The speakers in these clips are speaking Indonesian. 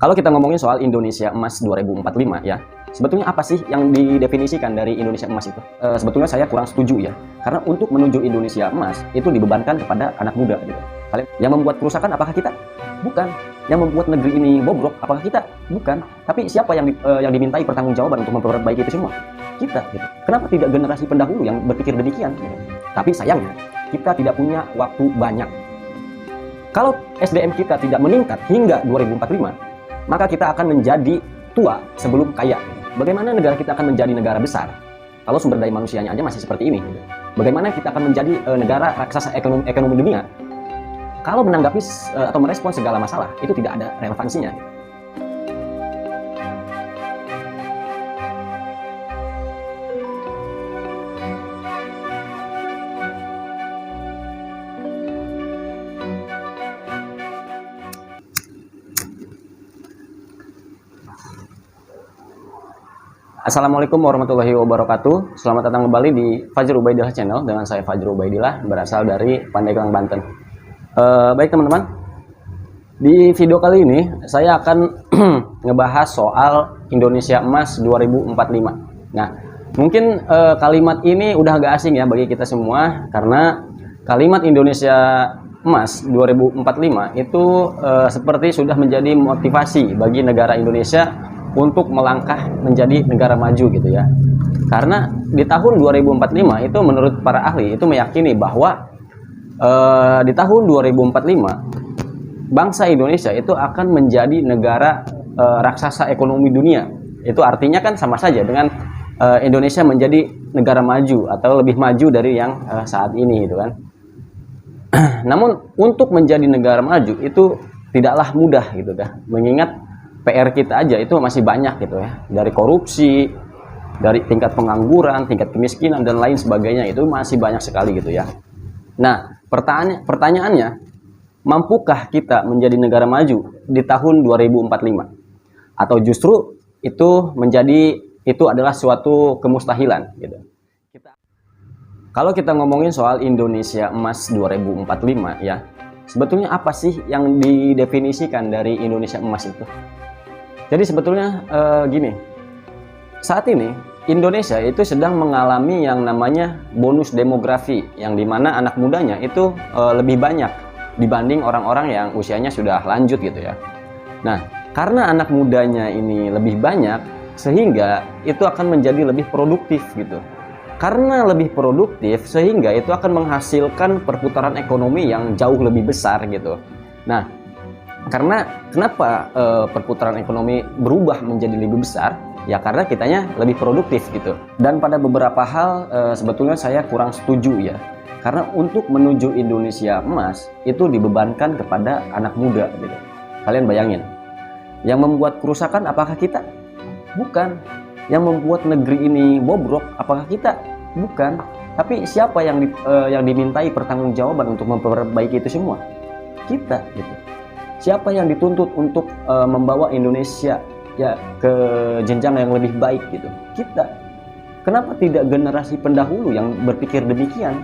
Kalau kita ngomongin soal Indonesia Emas 2045 ya, sebetulnya apa sih yang didefinisikan dari Indonesia Emas itu? Sebetulnya saya kurang setuju ya, karena untuk menuju Indonesia Emas itu dibebankan kepada anak muda gitu. Yang membuat kerusakan apakah kita? Bukan. Yang membuat negeri ini bobrok apakah kita? Bukan. Tapi siapa yang dimintai pertanggungjawaban untuk memperbaiki itu semua? Kita. Gitu. Kenapa tidak generasi pendahulu yang berpikir demikian? Gitu. Tapi sayangnya kita tidak punya waktu banyak. Kalau SDM kita tidak meningkat hingga 2045, maka kita akan menjadi tua sebelum kaya. Bagaimana negara kita akan menjadi negara besar kalau sumber daya manusianya aja masih seperti ini? Bagaimana kita akan menjadi negara raksasa ekonomi dunia kalau menanggapi atau merespons segala masalah itu tidak ada relevansinya? Assalamualaikum warahmatullahi wabarakatuh. Selamat datang kembali di Fajr Ubaidillah Channel dengan saya Fajr Ubaidillah, berasal dari Pandeglang, Banten. Baik teman-teman, di video kali ini saya akan ngebahas soal Indonesia Emas 2045. Nah, mungkin kalimat ini udah agak asing ya bagi kita semua, karena kalimat Indonesia Emas 2045 itu seperti sudah menjadi motivasi bagi negara Indonesia untuk melangkah menjadi negara maju gitu ya. Karena di tahun 2045 itu menurut para ahli itu meyakini bahwa di tahun 2045 bangsa Indonesia itu akan menjadi negara raksasa ekonomi dunia. Itu artinya kan sama saja dengan Indonesia menjadi negara maju atau lebih maju dari yang saat ini gitu kan. Namun untuk menjadi negara maju itu tidaklah mudah gitu kan. Mengingat PR kita aja itu masih banyak gitu ya, dari korupsi, dari tingkat pengangguran, tingkat kemiskinan dan lain sebagainya, itu masih banyak sekali gitu ya. Nah, pertanyaannya, mampukah kita menjadi negara maju di tahun 2045? Atau justru itu adalah suatu kemustahilan gitu. Kalau kita ngomongin soal Indonesia Emas 2045 ya, sebetulnya apa sih yang didefinisikan dari Indonesia Emas itu? Jadi sebetulnya gini, saat ini Indonesia itu sedang mengalami yang namanya bonus demografi, yang dimana anak mudanya itu lebih banyak dibanding orang-orang yang usianya sudah lanjut gitu ya. Nah, karena anak mudanya ini lebih banyak, sehingga itu akan menjadi lebih produktif gitu. Karena lebih produktif, sehingga itu akan menghasilkan perputaran ekonomi yang jauh lebih besar gitu. Nah, karena kenapa perputaran ekonomi berubah menjadi lebih besar? Ya karena kitanya lebih produktif gitu. Dan pada beberapa hal sebetulnya saya kurang setuju ya. Karena untuk menuju Indonesia Emas itu dibebankan kepada anak muda gitu. Kalian bayangin, yang membuat kerusakan apakah kita? Bukan. Yang membuat negeri ini bobrok apakah kita? Bukan. Tapi siapa yang dimintai pertanggungjawaban untuk memperbaiki itu semua? Kita gitu. Siapa yang dituntut untuk membawa Indonesia ya ke jenjang yang lebih baik gitu? Kita. Kenapa tidak generasi pendahulu yang berpikir demikian?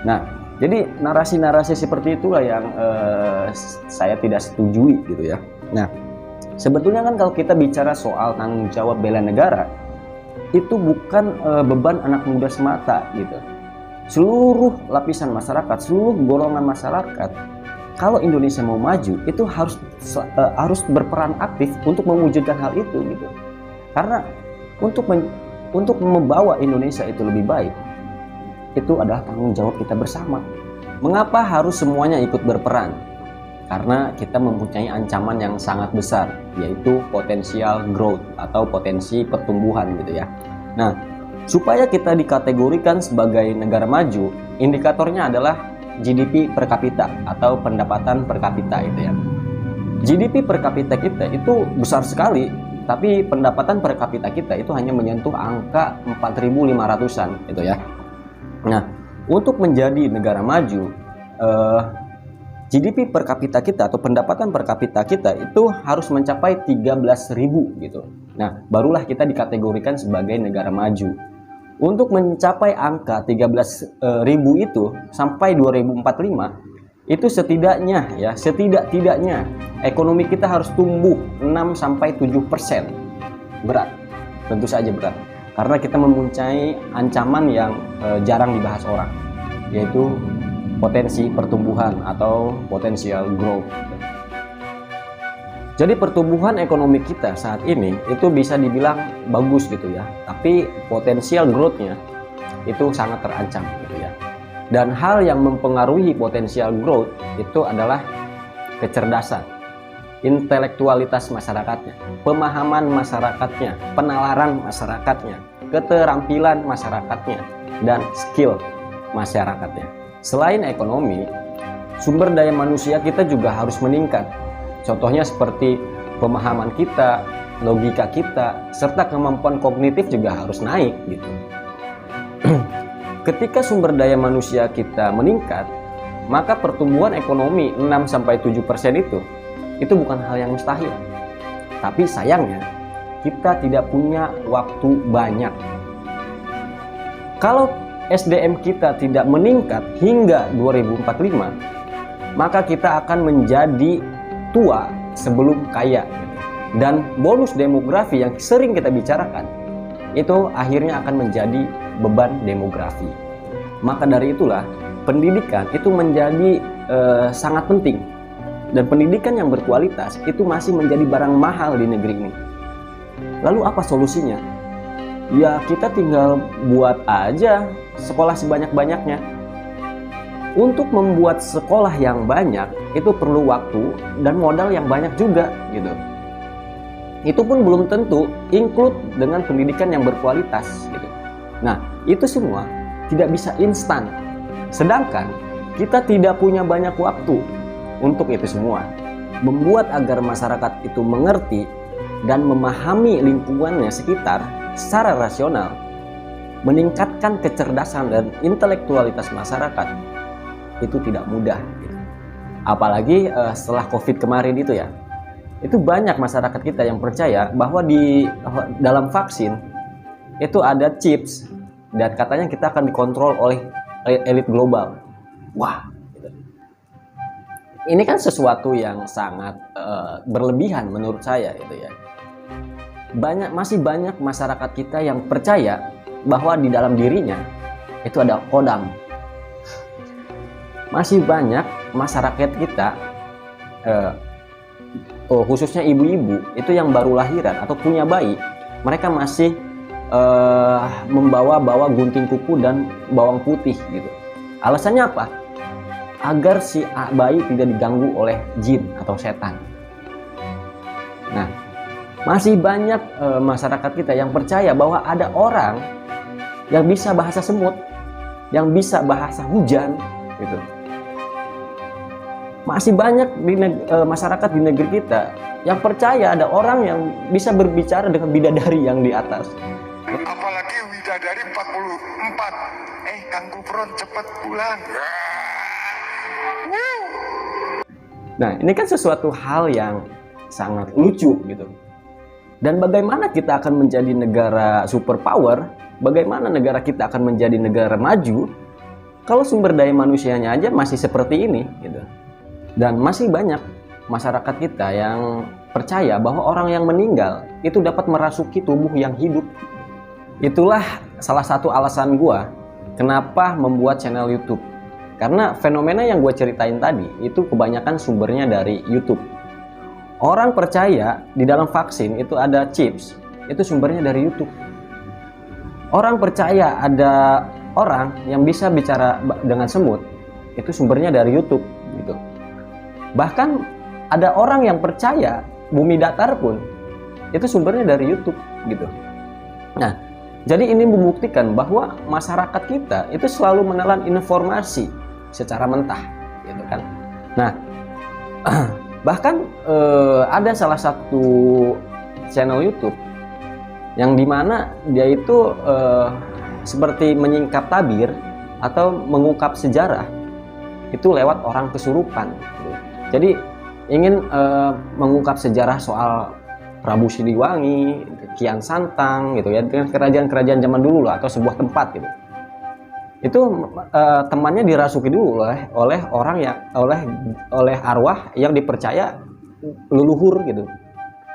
Nah, jadi narasi-narasi seperti itulah yang saya tidak setujui gitu ya. Nah, sebetulnya kan kalau kita bicara soal tanggung jawab bela negara, itu bukan beban anak muda semata gitu. Seluruh lapisan masyarakat, seluruh golongan masyarakat, kalau Indonesia mau maju itu harus berperan aktif untuk mewujudkan hal itu gitu. Karena untuk membawa Indonesia itu lebih baik, itu adalah tanggung jawab kita bersama. Mengapa harus semuanya ikut berperan? Karena kita mempunyai ancaman yang sangat besar, yaitu potensial growth atau potensi pertumbuhan gitu ya. Nah, supaya kita dikategorikan sebagai negara maju, indikatornya adalah GDP per kapita atau pendapatan per kapita itu ya. GDP per kapita kita itu besar sekali, tapi pendapatan per kapita kita itu hanya menyentuh angka 4.500-an gitu ya. Nah, untuk menjadi negara maju, GDP per kapita kita atau pendapatan per kapita kita itu harus mencapai 13.000 gitu. Nah, barulah kita dikategorikan sebagai negara maju. Untuk mencapai angka 13.000 itu sampai 2045 itu setidaknya ekonomi kita harus tumbuh 6-7%. Berat, tentu saja berat, karena kita mempunyai ancaman yang jarang dibahas orang, yaitu potensi pertumbuhan atau potensial growth. Jadi pertumbuhan ekonomi kita saat ini itu bisa dibilang bagus gitu ya, tapi potensial growth-nya itu sangat terancam gitu ya. Dan hal yang mempengaruhi potensial growth itu adalah kecerdasan, intelektualitas masyarakatnya, pemahaman masyarakatnya, penalaran masyarakatnya, keterampilan masyarakatnya, dan skill masyarakatnya. Selain ekonomi, sumber daya manusia kita juga harus meningkat. Contohnya seperti pemahaman kita, logika kita, serta kemampuan kognitif juga harus naik gitu. Ketika sumber daya manusia kita meningkat, maka pertumbuhan ekonomi 6-7% itu bukan hal yang mustahil. Tapi sayangnya kita tidak punya waktu banyak. Kalau SDM kita tidak meningkat hingga 2045, maka kita akan menjadi tua sebelum kaya. Dan bonus demografi yang sering kita bicarakan itu akhirnya akan menjadi beban demografi. Maka dari itulah pendidikan itu menjadi sangat penting, dan pendidikan yang berkualitas itu masih menjadi barang mahal di negeri ini. Lalu apa solusinya? Ya kita tinggal buat aja sekolah sebanyak-banyaknya. Untuk membuat sekolah yang banyak itu perlu waktu dan modal yang banyak juga gitu. Itu pun belum tentu include dengan pendidikan yang berkualitas gitu. Nah, itu semua tidak bisa instan. Sedangkan kita tidak punya banyak waktu untuk itu semua. Membuat agar masyarakat itu mengerti dan memahami lingkungannya sekitar secara rasional, meningkatkan kecerdasan dan intelektualitas masyarakat, itu tidak mudah gitu. Apalagi setelah COVID kemarin itu ya, itu banyak masyarakat kita yang percaya bahwa di dalam vaksin itu ada chips dan katanya kita akan dikontrol oleh elit global. Wah gitu. Ini kan sesuatu yang sangat berlebihan menurut saya gitu ya. Masih banyak masyarakat kita yang percaya bahwa di dalam dirinya itu ada kodam. Masih banyak masyarakat kita, khususnya ibu-ibu itu yang baru lahiran atau punya bayi, mereka masih membawa gunting kuku dan bawang putih gitu. Alasannya apa? Agar si bayi tidak diganggu oleh jin atau setan. Nah, masih banyak masyarakat kita yang percaya bahwa ada orang yang bisa bahasa semut, yang bisa bahasa hujan gitu. Masih banyak masyarakat di negeri kita yang percaya ada orang yang bisa berbicara dengan bidadari yang di atas. Apalagi widadari 44. Kang Gufron cepat pulang. Nah, ini kan sesuatu hal yang sangat lucu gitu. Dan bagaimana kita akan menjadi negara superpower? Bagaimana negara kita akan menjadi negara maju kalau sumber daya manusianya aja masih seperti ini gitu. Dan masih banyak masyarakat kita yang percaya bahwa orang yang meninggal itu dapat merasuki tubuh yang hidup. Itulah salah satu alasan gua kenapa membuat channel YouTube. Karena fenomena yang gue ceritain tadi itu kebanyakan sumbernya dari YouTube. Orang percaya di dalam vaksin itu ada chips, itu sumbernya dari YouTube. Orang percaya ada orang yang bisa bicara dengan semut, itu sumbernya dari YouTube gitu. Bahkan ada orang yang percaya bumi datar pun itu sumbernya dari YouTube gitu. Nah, jadi ini membuktikan bahwa masyarakat kita itu selalu menelan informasi secara mentah gitu kan. Nah, bahkan ada salah satu channel YouTube yang dimana dia itu seperti menyingkap tabir atau mengungkap sejarah itu lewat orang kesurupan gitu. Jadi ingin mengungkap sejarah soal Prabu Siliwangi, Kian Santang gitu ya, dengan kerajaan-kerajaan zaman dulu lah, atau sebuah tempat gitu. itu temannya dirasuki dulu oleh orang yang oleh arwah yang dipercaya leluhur gitu.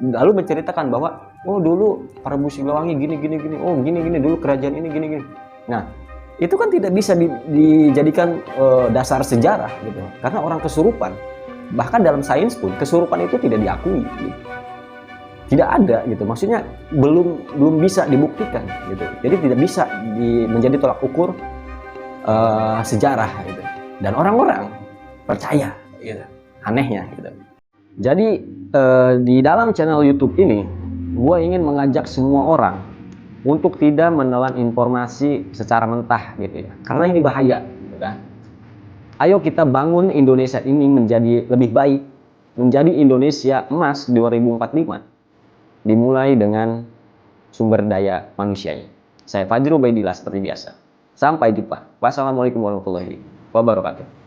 Lalu menceritakan bahwa oh dulu Prabu Siliwangi gini, oh gini dulu kerajaan ini gini. Nah, itu kan tidak bisa dijadikan dasar sejarah gitu, karena orang kesurupan. Bahkan dalam sains pun kesurupan itu tidak diakui gitu. Tidak ada gitu, maksudnya belum bisa dibuktikan gitu. Jadi tidak bisa menjadi tolak ukur sejarah gitu. Dan orang-orang percaya gitu. Anehnya gitu. Jadi di dalam channel YouTube ini gue ingin mengajak semua orang untuk tidak menelan informasi secara mentah gitu ya, karena ini bahaya gitu kan. Ayo kita bangun Indonesia ini menjadi lebih baik, menjadi Indonesia emas 2045, dimulai dengan sumber daya manusianya. Saya Fajri Ubaidillah seperti biasa. Sampai jumpa. Wassalamualaikum warahmatullahi wabarakatuh.